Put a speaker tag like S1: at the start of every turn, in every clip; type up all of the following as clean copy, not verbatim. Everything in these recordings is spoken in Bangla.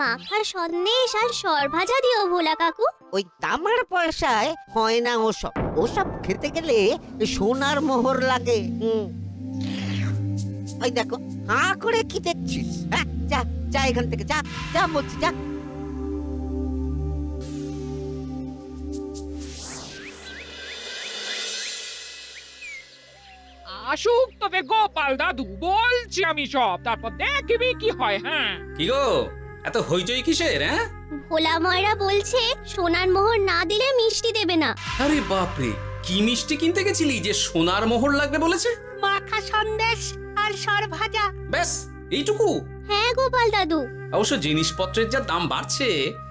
S1: মাখা সন্দেশ আর সরভাজা দিও ভোলা কাকু।
S2: ওই তামার পয়সায় হয় না ওসব। ওসব খেতে গেলে সোনার মোহর লাগে। ওই দেখো, হাঁ করে কি দেখছিস? হ্যাঁ, যা যা এখান থেকে, যা যা বলছি, যা।
S3: আসুক তবে গোপাল দাদু, বলছি আমি সব, তারপর দেখবি কি হয়। হ্যাঁ,
S4: কি গো, এত হইচই কিসের? হ্যাঁ,
S1: ভোলা ময়রা বলছে সোনার মোহর না দিলে মিষ্টি দেবে না।
S4: আরে বাপরে, কি মিষ্টি কিনতে গেছিলি যে সোনার মোহর লাগবে বলেছে?
S5: মাখা সন্দেশ আর সরভাজা।
S4: ব্যাস এইটুকু?
S1: হ্যাঁ গোপাল দাদু।
S4: অবশ্য জিনিসপত্রের যা দাম বাড়ছে,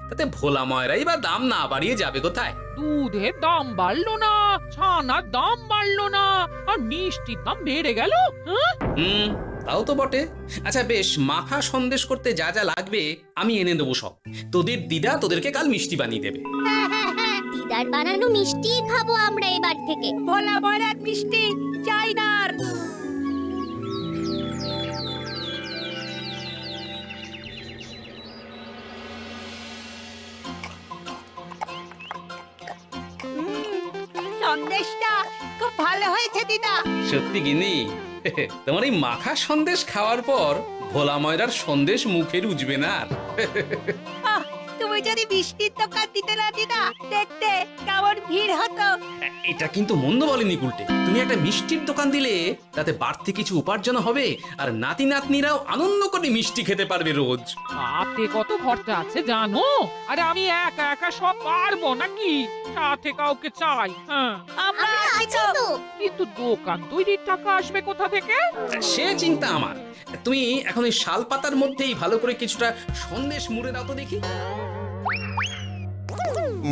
S4: তাতে ভোলা ময়রাই বা দাম না বাড়িয়ে যাবে কোথায়?
S3: দুধের দাম বাড়লো না, ছানার দাম বাড়লো না, আর মিষ্টির দাম বেড়ে গেল। হ্যাঁ,
S4: তাও তো বটে। আচ্ছা বেশ, মাখা সন্দেশ করতে যা যা লাগবে আমি এনে দেবো সব। তোদের দিদা তোদেরকে কাল মিষ্টি বানিয়ে দেবে।
S1: দিদার বানানো মিষ্টি খাবো আমরা এবার থেকে।
S5: ভোলা ময়রার মিষ্টি চাই না আর। সন্দেশটা খুব ভালো হয়েছে দিদা।
S4: সত্যি গিনি, তোমার এই মাখা সন্দেশ খাওয়ার পর ভোলা ময়রার সন্দেশ মুখে রুজবে না আর।
S5: আহ, তুমি যদি মিষ্টির দোকান দিতে না দিদা, দেখতে কেমন ভিড় হতো।
S4: এটা কিন্তু মন্দ বলেনি গুলটে। তুমি একটা মিষ্টির দোকান দিলে তাতে বাড়তি কিছু উপার্জন হবে, আর নাতি নাতনিরাও আনন্দ করে মিষ্টি খেতে পারবে রোজ।
S3: তাতে কত খরচা আছে জানো? আরে আমি একা একা সব পারবো নাকি? সাথে কাউকে চাই। হ্যাঁ,
S5: আমরা
S1: আমরা
S5: আছি
S1: আছি
S5: তো।
S1: তো।
S3: কিন্তু দোকান তৈরির টাকা আসবে কোথা থেকে?
S4: সে চিন্তা আমার। তুমি এখন এই শাল পাতার মধ্যেই ভালো করে কিছুটা সন্দেশ মুড়ে দাও তো দেখি।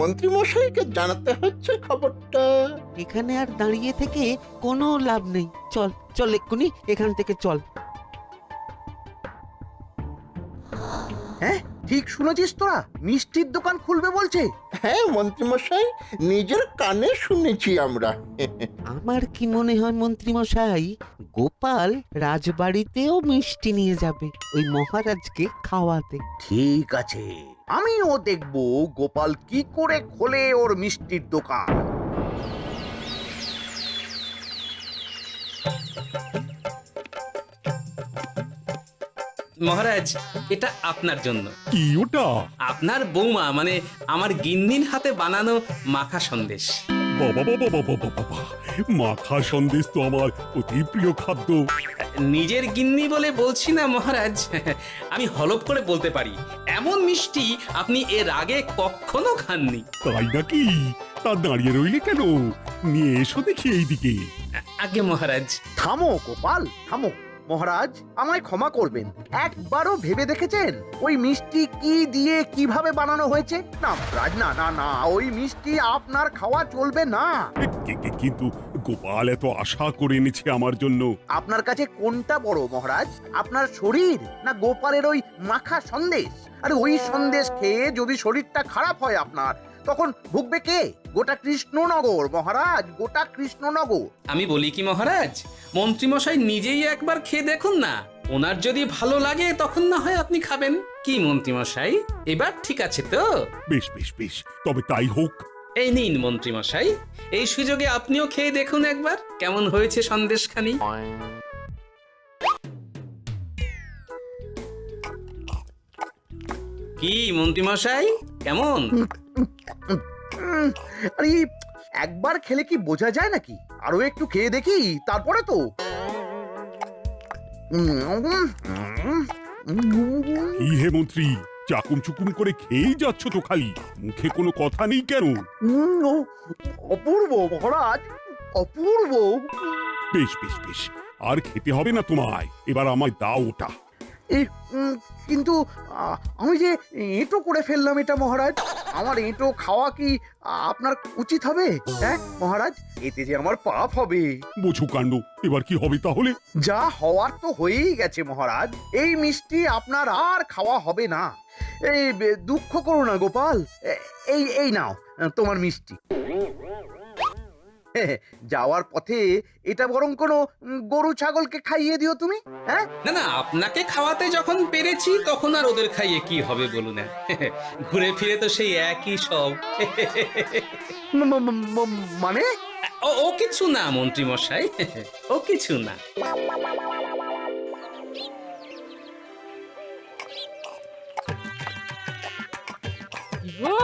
S6: মন্ত্রী মশাইকে জানাতে হচ্ছে খবরটা।
S2: এখানে আর দাঁড়িয়ে থেকে কোনো লাভ নেই। চল চল, এক্ষুনি এখান থেকে চল।
S7: হ্যাঁ, ঠিক শুনেছিস তোরা? মিষ্টির দোকান খুলবে বলছে।
S6: হ্যাঁ মন্ত্রী মশাই, নিজের কানে শুনেছি আমরা।
S2: আমার কি মনে হয় মন্ত্রী মশাই, গোপাল রাজবাড়িতেও মিষ্টি নিয়ে যাবে ওই মহারাজকে খাওয়াতে।
S7: ঠিক আছে, আমিও দেখবো গোপাল কি করে খোলে ওর মিষ্টির দোকান।
S4: মহারাজ, এটা আপনার জন্য।
S8: কি ওটা?
S4: আপনার বৌমা মানে আমার গিন্নির হাতে বানানো মাখা সন্দেশ।
S8: বাবা বাবা বাবা বাবা বাবা, মাখা সন্দেশ তো আমার অতি প্রিয় খাদ্য।
S4: নিজের গিন্নি বলে বলছি না মহারাজ, আমি হলপ করে বলতে পারি এমন মিষ্টি আপনি এর আগে কখনো খাননি।
S8: তাই নাকি? তা দাঁড়িয়ে রইলে কেন? নিয়ে এসো দেখি এইদিকে।
S4: আগে মহারাজ।
S7: থামো গোপাল, থামো। মহারাজ, আমায় ক্ষমা করবেন, একবারও ভেবে দেখেছেন ওই মিষ্টি কি দিয়ে কিভাবে বানানো হয়েছে? না মহারাজ, না না না, ওই মিষ্টি আপনার খাওয়া চলবে না।
S8: কিন্তু গোপাল এত আশা করে এনেছে আমার জন্য।
S7: আপনার কাছে কোনটা বড় মহারাজ, আপনার শরীর না গোপালের ওই মাখা সন্দেশ? আরে ওই সন্দেশ খেয়ে যদি শরীরটা খারাপ হয় আপনার, তখন ভুগবে কে? গোটা কৃষ্ণনগর মহারাজ, গোটা কৃষ্ণনগর।
S4: আমি বলি কি মহারাজ, মন্ত্রীমশাই নিজেই একবার খেয়ে দেখুন না। ওনার যদি ভালো লাগে তখন না হয় আপনি খাবেন। কি মন্ত্রীমশাই, এবার ঠিক আছে তো?
S8: বেশ বেশ বেশ, তবে তাই হোক।
S4: এই নিন মন্ত্রীমশাই, এই সুযোগে আপনিও খেয়ে দেখুন একবার কেমন হয়েছে সন্দেশখানি। কি মন্ত্রীমশাই, কেমন?
S7: আরে একবার খেলে কি বোঝা যায় নাকি? আরো একটু খেয়ে দেখি তারপরে তো।
S8: কি হে মন্ত্রী, চাকুম চুকুম করে খেয়েই যাচ্ছ তো খালি, মুখে কোনো কথা নেই কেন?
S7: অপূর্ব মহারাজ, অপূর্ব।
S8: বেশ বেশ বেশ, আর খেতে হবে না তোমায়, এবার আমায় দাও ওটা।
S7: কিন্তু আমি যে এঁটো করে ফেললাম এটা মহারাজ, আমার এঁটো খাওয়া কি আপনার উচিত হবে? হ্যাঁ মহারাজ, এতে যে আমার পাপ হবে।
S8: বোঝো কাণ্ড, এবার কি হবে তাহলে?
S7: যা হওয়ার তো হয়েই গেছে মহারাজ, এই মিষ্টি আপনার আর খাওয়া হবে না। এই দুঃখ করো না গোপাল, এই এই নাও তোমার মিষ্টি। যাওয়ার পথে এটা বরং কোনো গরু ছাগলকে খাইয়ে দিও তুমি। হ্যাঁ,
S4: না না, আপনাকে খাওয়াতে যখন পেরেছি তখন আর ওদের খাইয়ে কি হবে বলুন। ঘুরে ফিরে তো সেই একই সব।
S7: মানে
S4: ও কিছু না মন্ত্রী মশাই, ও কিছু না।
S3: ও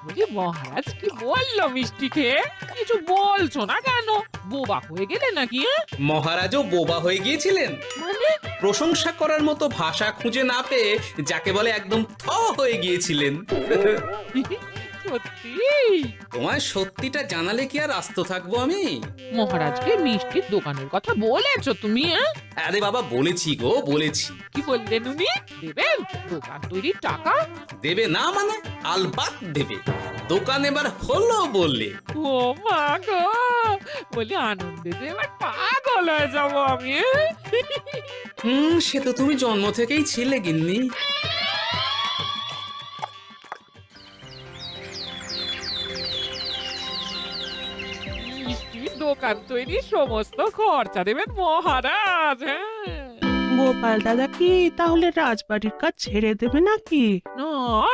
S3: বলি মহারাজ কি বললো মিষ্টি খেয়ে? কিছু বলছো না কেন? বোবা হয়ে গেলে নাকি?
S4: মহারাজও বোবা হয়ে গিয়েছিলেন?
S3: মানে
S4: প্রশংসা করার মতো ভাষা খুঁজে না পেয়ে যাকে বলে একদম থ হয়ে গিয়েছিলেন।
S3: সত্যি?
S4: তোমায় সত্যিটা জানালে কি আর আস্ত থাকবো আমি?
S3: মহারাজকে মিষ্টির দোকানের কথা বলেছো তুমি?
S4: আরে বাবা, বলেছি গো, বলেছি।
S3: কি বললেন উনি? দেবেন দোকান তৈরির টাকা?
S4: দেবে না মানে? আলবাত দেবে। দোকান এবার হলো বললে।
S3: ও মা গো, বলি আনন্দে যে এবার পাগল হয়ে যাবো আমি।
S4: সে তো তুমি জন্ম থেকেই ছিলে গিন্নি।
S3: মিষ্টির দোকান তৈরির সমস্ত খরচা দেবেন মহারাজ। হ্যাঁ,
S9: গোপাল দাদা কি তাহলে রাজবাড়ির কাজ ছেড়ে দেবে নাকি?
S3: না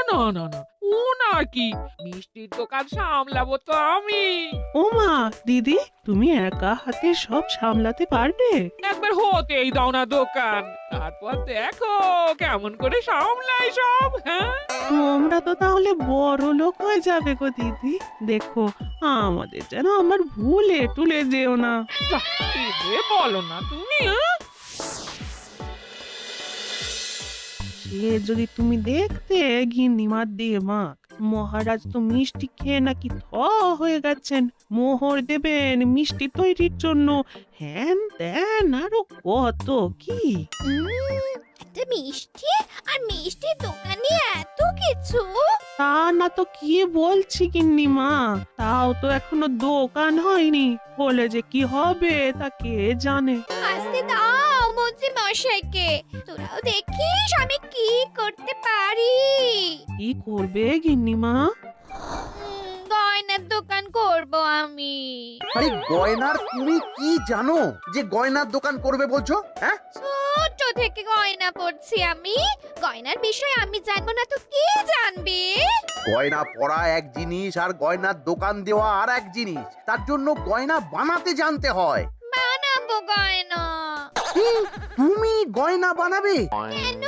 S3: না না না, ও না কি, মিষ্টির দোকান সামলাবো তো আমি।
S9: ওমা দিদি, তুমি একা হাতে সব সামলাতে পারবে?
S3: একবার হতেই দাও না দোকান, তারপর দেখো কেমন করে সামলাই সব। হ্যাঁ,
S9: তোমরা তো তাহলে বড় লোক হয়ে যাবে গো দিদি। দেখো আমাদের যেন আমার ভুলে টুলে যেও না।
S3: যা, কি যে বলো না তুমি। হ্যাঁ?
S9: সে যদি তুমি দেখতে গিন্নিমার দিয়ে মাক, মহারাজ তো মিষ্টি খেয়ে নাকি থ হয়ে গেছেন। মোহর দেবেন মিষ্টি তৈরির জন্য, হ্যান ত্যান আরো কত কি।
S1: একটা মিষ্টি আর মিষ্টির দোকানে এত কিছু।
S9: তা না তো কি বলছি গিন্নিমা, তাও তো এখনো দোকান হয়নি, বলে যে কি হবে তা কে জানে।
S1: আসতে দাও মন্ত্রী মশাইকে, তোরাও দেখিস আমি কি করতে পারি।
S9: কি করবে গিন্নিমা?
S1: গয়নার দোকান করব আমি।
S7: আরে গয়নার তুমি কি জানো যে গয়নার দোকান করবে বলছো? হ্যাঁ,
S1: ছোট থেকে গয়না পড়ছি আমি, গয়নার বিষয়ে আমি জানবো না তো কে জানবে?
S7: গয়না পরা এক জিনিস আর গয়নার দোকান দেওয়া আর এক জিনিস। তার জন্য গয়না বানাতে জানতে হয়।
S1: বানাবো গয়না।
S7: তুমি গয়না বানাবে?
S1: কেন?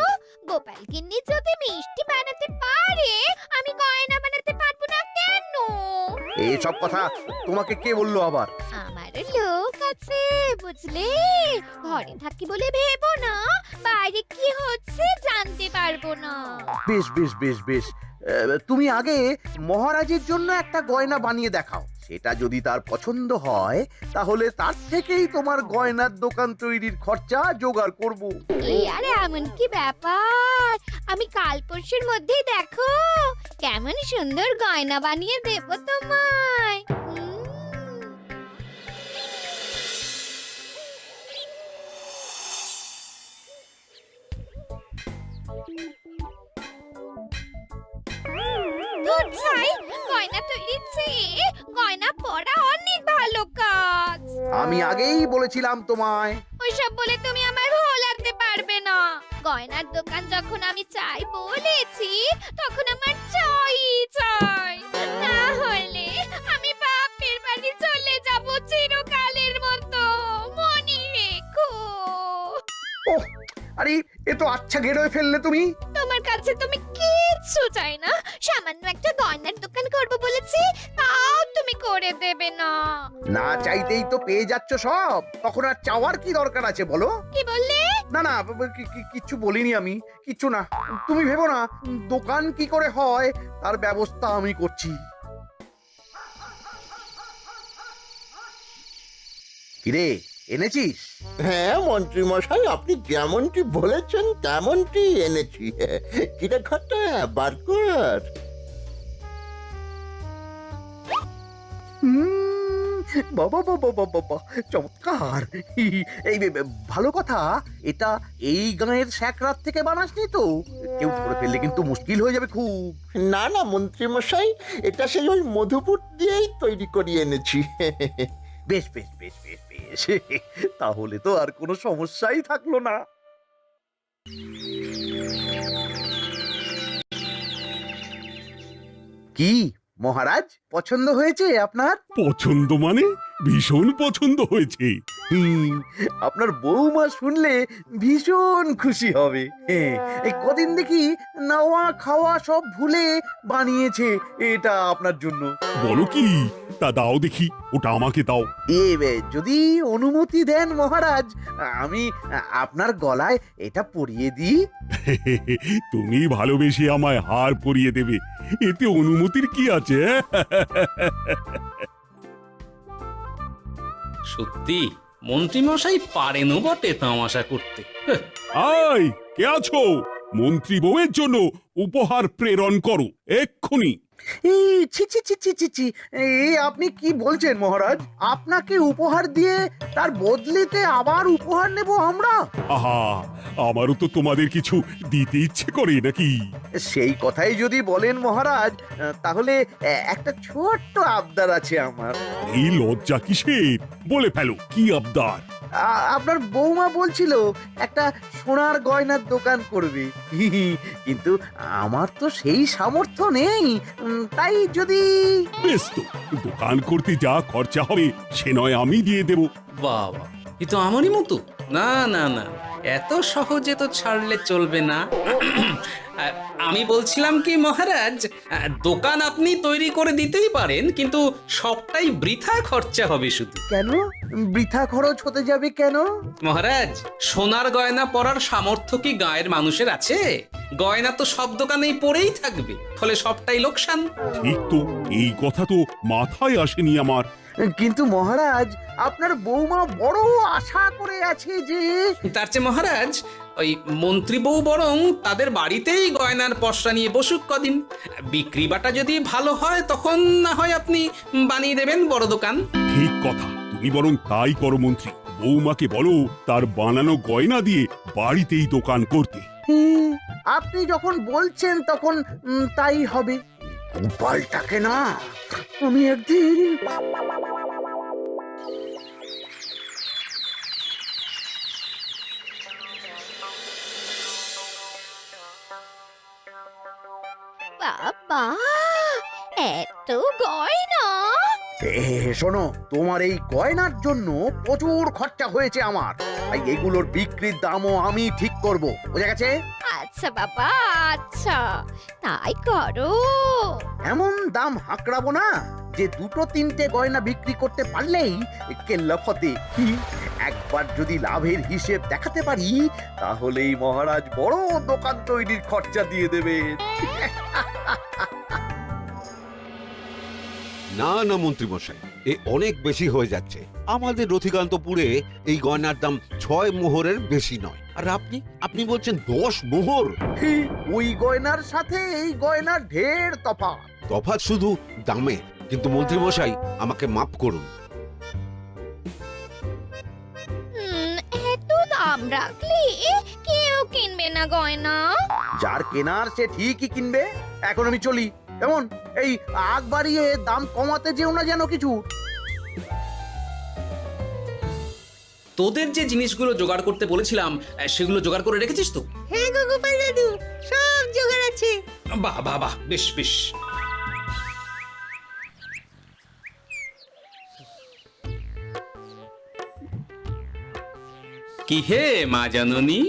S1: গোপাল গিন্নি যদি মিষ্টি বানাতে পারে, আমি গয়না বানাতে পারবো না কেন?
S7: এইসব কথা তোমাকে কে বললো আবার?
S1: আমার লোক আছে বুঝলে, ঘরে থাকি বলে ভেবো না, বাইরে কি হচ্ছে জানতে পারবো না।
S7: বেশ বেশ বেশ বেশ, তুমি আগে মহারাজের জন্য একটা গয়না বানিয়ে দেখাও। সেটা যদি তার পছন্দ হয় তাহলে তার থেকেই তোমার গয়নার দোকান তৈরির খরচা জোগাড় করব।
S1: এই আরে এমন কি ব্যাপার, আমি কাল পরশুর মধ্যেই দেখো কেমন সুন্দর গয়না বানিয়ে দেব তোমায়। ধুর ছাই, গয়না তৈরির চেয়ে গয়না পরা অনেক ভালো কাজ।
S7: আমি আগেই বলেছিলাম তোমায়।
S1: ওইসব বলে তুমি আমার ভোলাতে পারবে না। গয়নার দোকান যখন আমি চাই বলেছি, তখন আমার চাই চাই, না হলে আমি বাপের বাড়ি চলে যাব চিরকালের মতো, মনে রেখো।
S7: ওহ, আরে এ তো আচ্ছা গেরোয় ফেললে তুমি।
S1: তোমার কাছে তুমি কিচ্ছু চাই না, সামান্য একটা গয়নার দোকান করব বলেছি, তাও তুমি করে দেবে না।
S7: না চাইতেই তো পেয়ে যাচ্ছ সব, তখন আর চাওয়ার কি দরকার আছে বলো?
S1: কি বললে?
S7: না না, কিচ্ছু বলিনি আমি, কিচ্ছু না। তুমি ভেবো না, দোকান কি করে হয় তার ব্যবস্থা আমি করছি। কিরে, এনেছিস?
S6: হ্যাঁ মন্ত্রী মশাই, আপনি যেমনটি বলেছেন তেমনটি এনেছি। কিরে ঘটা, বার কর।
S7: বাবা বাবা বাবা বাবা, চমৎকার। এই ভালো কথা, এটা এই গাঁয়ের স্যাকরাত থেকে বানাসনি তো? কেউ ধরে ফেললে কিন্তু মুশকিল হয়ে যাবে খুব।
S6: না না মন্ত্রী মশাই, এটা সেই ওই মধুপুর দিয়েই তৈরি করিয়ে এনেছি।
S7: বেশ বেশ বেশ বেশ বেশ, তাহলে তো আর কোনো সমস্যাই থাকলো না। কি মহারাজ, পছন্দ হয়েছে আপনার?
S8: পছন্দ মানে ভীষণ পছন্দ হয়েছে।
S7: আপনার বৌমা শুনলে ভীষণ খুশি হবে। এই কদিন দেখি নাওয়া খাওয়া সব ভুলে বানিয়েছে এটা আপনার জন্য।
S8: বলো কি, তা দাও দেখি, ওটা আমাকে দাও।
S7: যদি অনুমতি দেন মহারাজ, আমি আপনার গলায় এটা পরিয়ে দিই।
S8: তুমি ভালোবেসে আমায় হার পরিয়ে দেবে, এতে অনুমতির কি আছে?
S4: সত্যি মন্ত্রী মশাই পারেনও বটে তামাশা করতে।
S8: আয়, কে আছো? মন্ত্রী বউয়ের জন্য উপহার প্রেরণ করো এক্ষুনি।
S7: এই ছি ছি ছি ছি ছি ছি, এই আপনি কি বলছেন মহারাজ? আপনাকে উপহার দিয়ে তার বদলেতে আবার উপহার নেব আমরা?
S8: আহা, আমারও তো তোমাদের কিছু দিতে ইচ্ছে করে নাকি?
S7: সেই কথাই যদি বলেন মহারাজ, তাহলে একটা ছোট্ট আবদার আছে আমার।
S8: এই লজ্জা কিসের? বলে ফেলো, কি আবদার?
S7: আপনার বৌমা বলছিল একটা সোনার গয়নার দোকান করবে, কিন্তু আমার তো সেই সামর্থ্য নেই। তাই যদি...
S8: বেশ তো, দোকান করতে যা খরচা হবে সে নয় আমি দিয়ে দেব।
S4: বাবা, এ তো আমারই মতো। না না না, এত সহজে তো ছাড়লে চলবে না। আমি বলছিলাম কি মহারাজ, দোকান আপনি তৈরি করে দিতেই পারেন, কিন্তু সবটাই বৃথা খরচা হবে শুধু।
S7: কেন বৃথা খরচ হতে যাবে কেন?
S4: মহারাজ, সোনার গয়না পরার সামর্থ্য কি গায়ের মানুষের আছে? গয়না তো সব দোকানেই পড়েই থাকবে, ফলে সবটাই লোকসান।
S8: ঠিক তো, এই কথা তো মাথায় আসেনি আমার।
S7: কিন্তু মহারাজ, আপনার বৌমা বড় আশা করে আছে যে...
S4: তার চেয়ে মহারাজ, ওই মন্ত্রী বউ বরং তাদের বাড়িতেই গয়নার পসরা নিয়ে বসুক কদিন। বিক্রি বাটা যদি ভালো হয় তখন না হয় আপনি বানিয়ে দেবেন বড় দোকান।
S8: ঠিক কথা, তুমি বরং তাই করো মন্ত্রী। বৌমাকে বলো তার বানানো গয়না দিয়ে বাড়িতেই দোকান করতে।
S7: আপনি যখন বলছেন তখন তাই হবে। গোপালটাকে না আমি একদিন...
S1: বাবা, এত গয়না!
S7: শোনো, তোমার এই গয়নার জন্য প্রচুর খরচা হয়েছে আমার, তাই এগুলোর বিক্রির দামও আমি ঠিক করব, বুঝা গেছে?
S1: আচ্ছা বাবা, আচ্ছা, তাই করো।
S7: এমন দাম হাঁকড়াবো না যে দুটো তিনটে গয়না বিক্রি করতে পারলেই কেল্লা ফতে। একবার যদি লাভের হিসেব দেখাতে পারি, তাহলেই মহারাজ বড় দোকান তৈরির খরচা দিয়ে দেবেন।
S2: না না মন্ত্রী মশাই, এ অনেক বেশি হয়ে যাচ্ছে। আমাদের রথিকান্তপুরে এই গয়নার দাম 6 মোহরের বেশি নয়, আর আপনি আপনি বলছেন 10 মোহর।
S7: ওই গয়নার সাথে এই গয়নার ঢের তফাৎ।
S2: তফাৎ শুধু দামে। কিন্তু মন্ত্রী মশাই, আমাকে মাফ করুন।
S1: এত দাম রাখলে কেউ কিনবে না গয়না।
S7: যার কেনার সে ঠিকই কিনবে। এখন আমি চলি, কেমন? এই আগ বাড়িয়ে দাম কমাতে যেও না যেন কিছু।
S4: তোদের যে জিনিসগুলো জোগাড় করতে বলেছিলাম সেগুলো জোগাড় করে রেখেছিস তো?
S5: হ্যাঁ গো গোপাল দাদু, সব জোগাড় আছে।
S4: বাহ বাহ বাহ, বেশ বেশ। কি হে মা জাননী,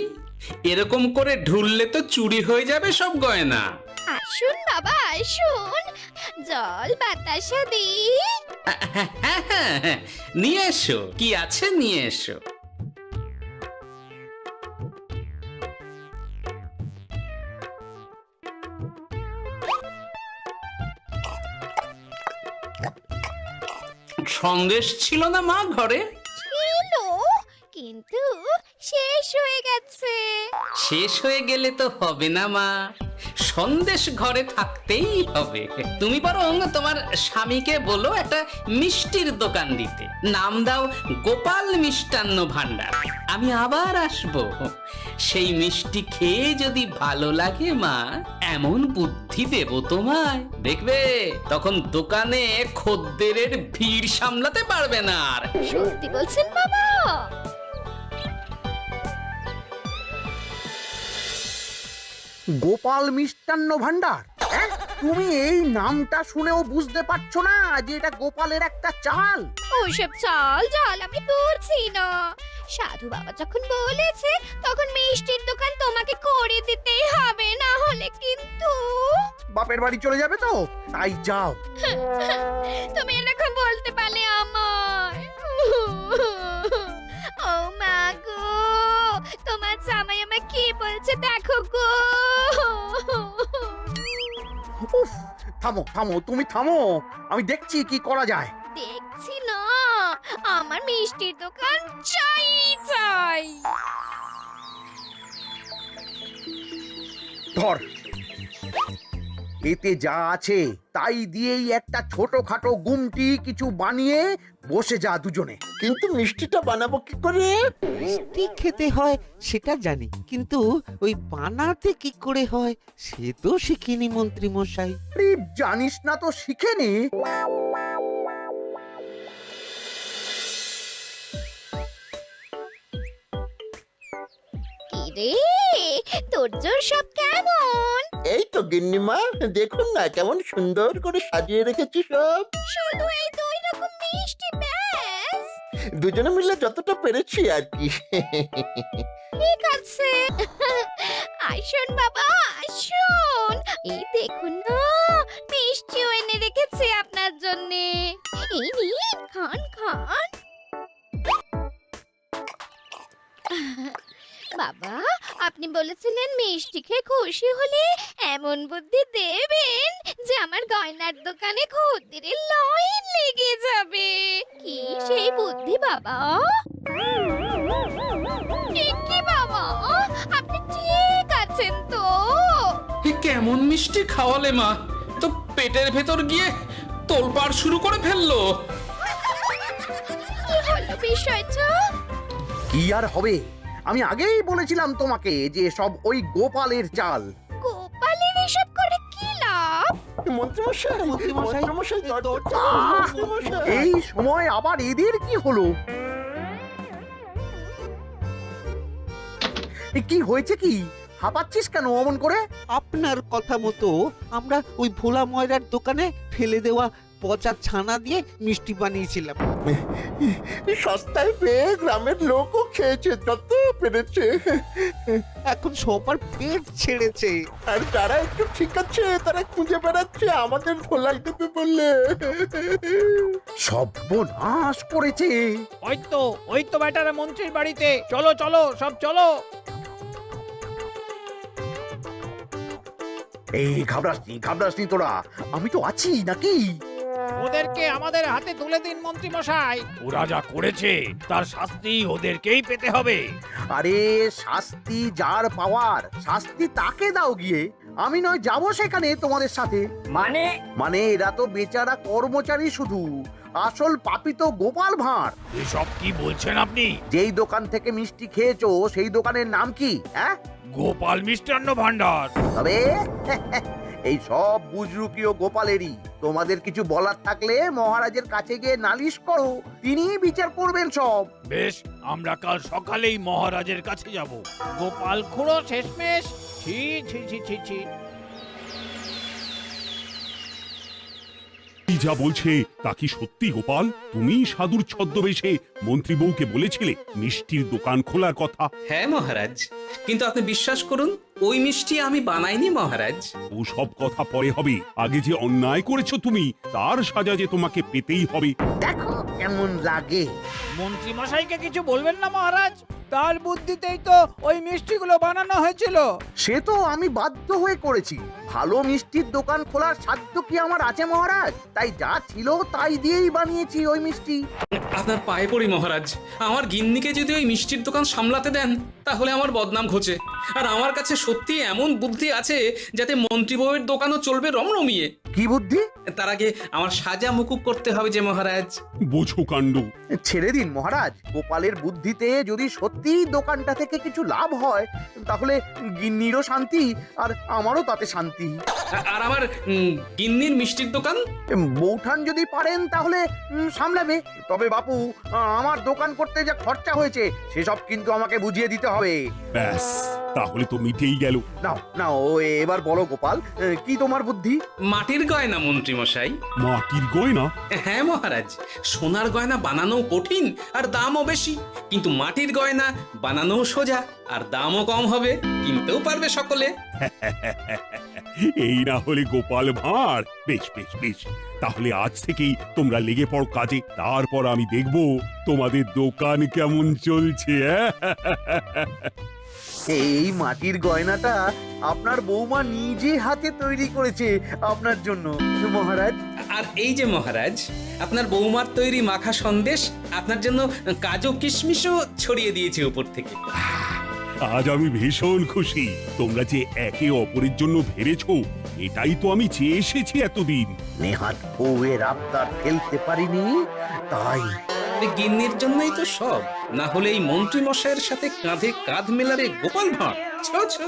S4: এরকম করে ঢুললে তো চুরি হয়ে যাবে সব গয়না।
S1: আসুন বাবা, আসুন, জল বাতাসা দিই।
S4: নিয়ে এসো, কি আছে নিয়ে এসো। সন্দেশ ছিল না মা ঘরে?
S1: ছিল, কিন্তু শেষ হয়ে গেছে।
S4: শেষ হয়ে গেলে তো হবে না মা, সন্দেশ ঘরে থাকতেই হবে। তুমি বরং তোমার স্বামীকে বলো একটা মিষ্টির দোকান দিতে, নাম দাও গোপাল মিষ্টান্ন ভান্ডার। আমি আবার আসবো, সেই মিষ্টি খেয়ে যদি ভালো লাগে মা, এমন বুদ্ধি দেব তোমায়, দেখবে তখন দোকানে খদ্দেরের ভিড় সামলাতে পারবে না আর।
S1: সত্যি বলছেন বাবা?
S7: গোপাল মিষ্টান্ন ভান্ডার, হ্যাঁ? তুমি এই নামটা শুনেও বুঝতে পারছো না যে এটা গোপালের একটা চাল?
S1: ওইসব চাল জাল আমি বুঝছি না। সাধু বাবা যখন বলেছে তখন মিষ্টির দোকান তোমাকে করে দিতেই হবে, না হলে কিন্তু
S7: বাপের বাড়ি চলে যাবে তো, তাই যাও।
S1: তুমি এরকম বলতে পারলে আমার। ও মা গো, তোমার জামাই আমায় কি বলছে দেখো গো।
S7: উফ, থামো থামো, তুমি থামো, আমি দেখছি কি করা যায়।
S1: দেখছি না, আমার মিষ্টির দোকান চাই চাই।
S7: ধর, এতে যা আছে তাই দিয়েই একটা ছোটখাটো গুমটি কিছু বানিয়ে বসে যা দুজনে।
S6: কিন্তু মিষ্টিটা বানাবো কি করে?
S10: মিষ্টি খেতে হয় সেটা জানি, কিন্তু ওই বানাতে কি করে হয় সে তো শিখিনি মন্ত্রী মশাই।
S7: আরে, জানিস না তো শিখে নে।
S1: কি রে, তোর জোর সব কেমন?
S6: এই তো গিন্নিমা, দেখুন না কেমন সুন্দর করে সাজিয়ে রেখেছি সব।
S1: শুধু এই দুই রকম মিষ্টি ব্যাস?
S6: দুজনে মিলে যতটা পেরেছি আর কি।
S1: ঠিক আছে, আসুন বাবা আসুন, এই দেখুন না মিষ্টিও এনে রেখেছি আপনার জন্যে। এই নিন, খান খান। বাবা, আপনি বলেছিলেন মিষ্টি খেয়ে খুশি হলে এমন বুদ্ধি দেবেন যে আমার গয়নার দোকানে খদ্দেরের লাইন লেগে যাবে। কি সেই বুদ্ধি বাবা? ঠিক কি বাবা, আপনি ঠিক আছেন তো?
S4: এ কেমন মিষ্টি খাওয়ালে মা, তো পেটের ভেতর গিয়ে তোলপাড় শুরু করে ফেললো।
S1: কি হলো বিষয়টা?
S7: কি আর হবে, আমি আগেই বলেছিলাম তোমাকে যে সব ওই গোপালের চাল।
S1: গোপালের এসব করে কি লাভ?
S6: মন্ত্রীমশাই,
S10: মন্ত্রীমশাই,
S6: মন্ত্রীমশাই,
S10: দরজা
S6: মন্ত্রীমশাই।
S7: এই সময় আবার এদের কি হলো? এ কি হয়েছে কি? হাঁপাচ্ছিস কেন অমন করে?
S10: আপনার কথা মতো আমরা ওই ভোলা ময়রার দোকানে ফেলে দেওয়া পচা ছানা দিয়ে মিষ্টি বানিয়েছিলাম।
S6: সস্তায় পেয়ে গ্রামের লোকও খেয়েছে যত পেরেছে।
S10: এখন সবার পেট ছেড়েছে।
S6: আর যারা একটু ঠিক আছে তারা খুঁজে বেড়াচ্ছে আমাদের ধোলাই দেবে বললে।
S7: সর্বনাশ করেছে।
S3: ওই তো বেটারা মন্ত্রীর বাড়িতে, চলো চলো সব চলো।
S7: এই ঘাবড়াসনি তোরা, আমি তো আছি নাকি?
S3: ওদেরকে আমাদের হাতে তুলে দিন মন্ত্রী মশাই। ওরা যা করেছে তার শাস্তি ওদেরকেই পেতে হবে।
S7: আরে শাস্তি যার পাওয়ার শাস্তি তাকে দাও গিয়ে, আমি নয় যাবো সেখানে তোমাদের সাথে। মানে এরা তো বেচারা কর্মচারী শুধু, আসল পাপী তো গোপাল ভাঁড়।
S3: এসব কি বলছেন আপনি?
S7: যেই দোকান থেকে মিষ্টি খেয়েছো সেই দোকানের নাম কি? হ্যাঁ,
S3: গোপাল মিষ্টান্ন ভান্ডার।
S7: তবে এই সব বুজরুকিও গোপালেরই। তোমাদের কিছু বলার থাকলে মহারাজের কাছে গিয়ে নালিশ করো, তিনি বিচার করবেন সব।
S3: বেশ, আমরা কাল সকালেই মহারাজের কাছে যাব। গোপাল খুড়ো শেষমেশ। ছি ছি ছি ছি ছি।
S8: কি যা বলছে তা কি সত্যি গোপাল? তুমি সাধুর ছদ্মবেশে মন্ত্রী বউকে বলেছিলে মিষ্টির দোকান খোলার কথা?
S4: হ্যাঁ মহারাজ, কিন্তু আপনি বিশ্বাস করুন ওই মিষ্টি আমি বানাইনি মহারাজ।
S8: ও সব কথা পরে হবে, আগে যে অন্যায় করেছো তুমি তার সাজা যে তোমাকে পেতেই হবে।
S7: দেখো কেমন লাগে।
S3: মন্ত্রী মশাইকে কিছু বলবেন না মহারাজ?
S11: তার বুদ্ধিতেই তো ওই মিষ্টিগুলো বানানো হয়েছিল।
S7: সে তো আমি বাধ্য হয়ে করেছি। ভালো মিষ্টির দোকান খোলার সাধ্য কি আমার আছে মহারাজ? তাই যা ছিল তাই দিয়েই বানিয়েছি ওই মিষ্টি।
S4: আপনার পায়ে পড়ি মহারাজ, আমার গিন্নিকে যদি ওই মিষ্টির দোকান সামলাতে দেন তাহলে আমার বদনাম ঘোচে। আর আমার কাছে সত্যি এমন বুদ্ধি আছে যাতে মন্ত্রী বউয়ের দোকানও চলবে রমরমিয়ে।
S7: কি বুদ্ধি?
S4: তার আগে আমার সাজা মুকুব করতে হবে যে মহারাজ।
S8: বোঝো কাণ্ড।
S7: ছেড়ে দিন মহারাজ, গোপালের বুদ্ধিতে যদি সত্যি দোকানটা থেকে কিছু লাভ হয় তাহলে গিন্নিরও শান্তি আর আমারও তাতে শান্তি।
S4: আর আমার গিন্নির মিষ্টির দোকান?
S7: বৌঠান যদি পারেন তাহলে সামলাবে। তবে বাপু, আমার দোকান করতে যা খরচা হয়েছে সেসব কিন্তু আমাকে বুঝিয়ে দিতে হবে।
S8: ব্যাস, তাহলে তো মিটেই গেল।
S7: নাও নাও, এবার বলো গোপাল, কি তোমার বুদ্ধি?
S4: মাটির গয়না মন্ত্রী মশাই।
S8: মাটির গয়না?
S4: হ্যাঁ মহারাজ, সোনার গয়না বানানো কঠিন আর দামও বেশি, কিন্তু মাটির গয়না বানানো সোজা আর দামও কম হবে, কিনতেও পারবে সকলে।
S8: এই না হলে গোপাল ভাঁড়। বেশ বেশ বেশ, তাহলে আজ থেকেই তোমরা লেগে পড়ো কাজে, তারপর আমি দেখব তোমাদের দোকান কেমন চলছে।
S7: এই মাটির গয়নাটা আপনার বৌমা নিজে হাতে তৈরি করেছে আপনার জন্য মহারাজ।
S4: আর এই যে মহারাজ, আপনার বৌমার তৈরি মাখা সন্দেশ আপনার জন্য কাজু কিশমিশও ছড়িয়ে দিয়েছে উপর থেকে।
S8: আজ আমি ভীষণ খুশি। তোমরা যে একে অপরের জন্য ভেবেছো, এটাই তো আমি চেয়ে এসেছি এতদিন।
S7: নেহাত বউয়ের আবদার ফেলতে পারিনি, তাই
S4: এই গিন্নির জন্যই তো সব, না হলে এই মন্ত্রী মশাইয়ের সাথে কাঁধে কাঁধ মেলারে গোপাল ভাঁড়। ছো ছো।